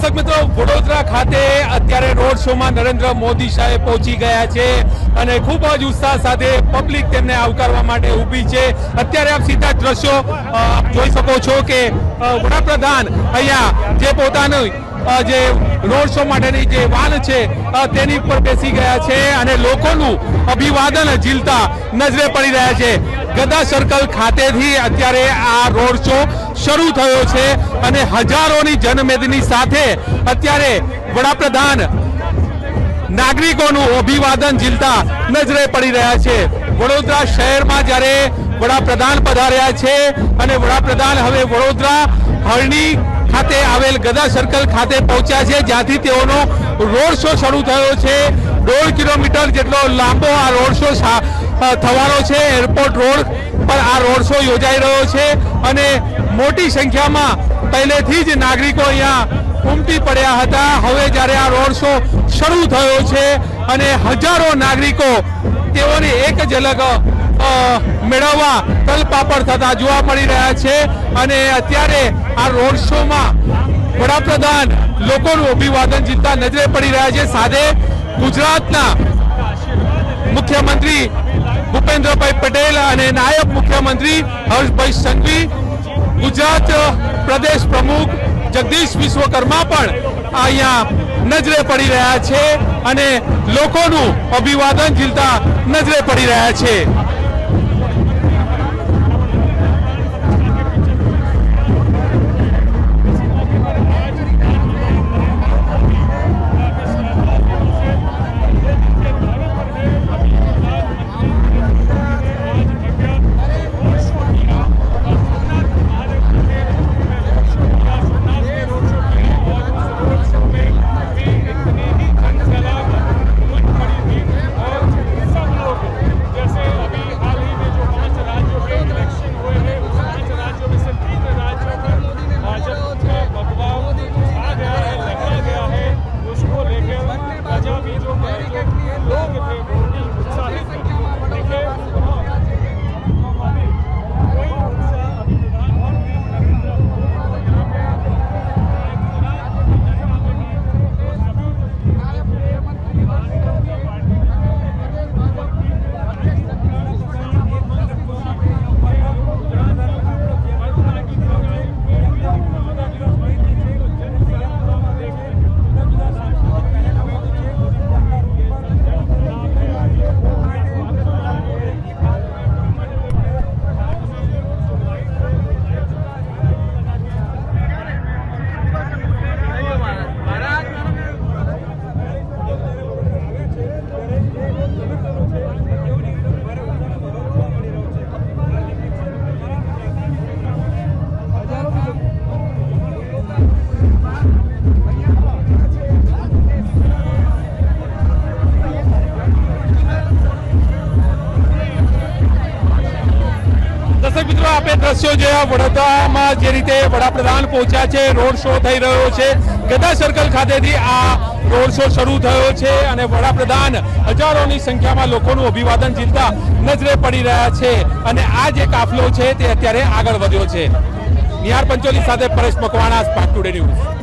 દર્શક મિત્રો, વડોદરા ખાતે અત્યારે રોડ શોમાં નરેન્દ્ર મોદી સાહેબ પહોંચી ગયા છે અને ખૂબ જ ઉત્સાહ સાથે પબ્લિક તેમને આવકારવા માટે ઊભી છે। અત્યારે આપ સીધા દ્રશ્યો જોઈ શકો છો કે વડાપ્રધાન અહીંયા જે પોતાનું જે રોડ શો માટેની જે વાન છે તેની પર બેસી ગયા છે અને લોકોનું અભિવાદન ઝીલતા નજરે પડી રહ્યા છે। ગદા સર્કલ ખાતેથી અત્યારે આ રોડ શો શરૂ થયો છે અને હજારોની જનમેદની સાથે અત્યારે વડાપ્રધાન નાગરિકોનું અભિવાદન ઝીલતા નજરે પડી રહ્યા છે। વડોદરા શહેરમાં જ્યારે વડાપ્રધાન પધાર્યા છે અને વડાપ્રધાન હવે વડોદરા હરણી ખાતે આવેલ ગદા સર્કલ ખાતે પહોંચ્યા છે, જ્યાંથી તેઓનો રોડ શો શરૂ થયો છે। 1.5 કિલોમીટર જેટલો લાંબો આ રોડ શો થવાનો છે। એરપોર્ટ રોડ પર આ રોડ શો યોજાઈ રહ્યો છે અને મોટી સંખ્યામાં પહેલેથી જ નાગરિકો અહીંયા ઉમટી પડ્યા હતા। હવે જ્યારે આ રોડ શો શરૂ થયો છે અને હજારો નાગરિકો તેઓની એક ઝલક મેળવવા તલપાપડ થતા જોવા મળી રહ્યા છે અને અત્યારે આ રોડ શોમાં વડાપ્રધાન લોકોનું અભિવાદન ઝીલતા નજરે પડી રહ્યા છે। સાથે ગુજરાતના મુખ્યમંત્રી ભૂપેન્દ્રભાઈ પટેલ અને નાયબ મુખ્યમંત્રી હર્ષભાઈ સંઘવી, ગુજરાત પ્રદેશ પ્રમુખ જગદીશ વિશ્વકર્મા પણ અહીંયા નજરે પડી રહ્યા છે અને લોકોનું અભિવાદન ઝીલતા નજરે પડી રહ્યા છે। મિત્રો, આપણે દ્રશ્યો જોયા વડોદરામાં જે રીતે વડાપ્રધાન પહોંચ્યા છે, રોડ શો થઈ રહ્યો છે। ગદા સર્કલ ખાતેથી આ રોડ શો શરૂ થયો છે અને વડાપ્રધાન હજારોની સંખ્યામાં લોકોનું અભિવાદન ઝીલતા નજરે પડી રહ્યા છે અને આ જે કાફલો છે તે અત્યારે આગળ વધ્યો છે। નિહાર પંચોલી સાથે Paresh Makwana, spark today news.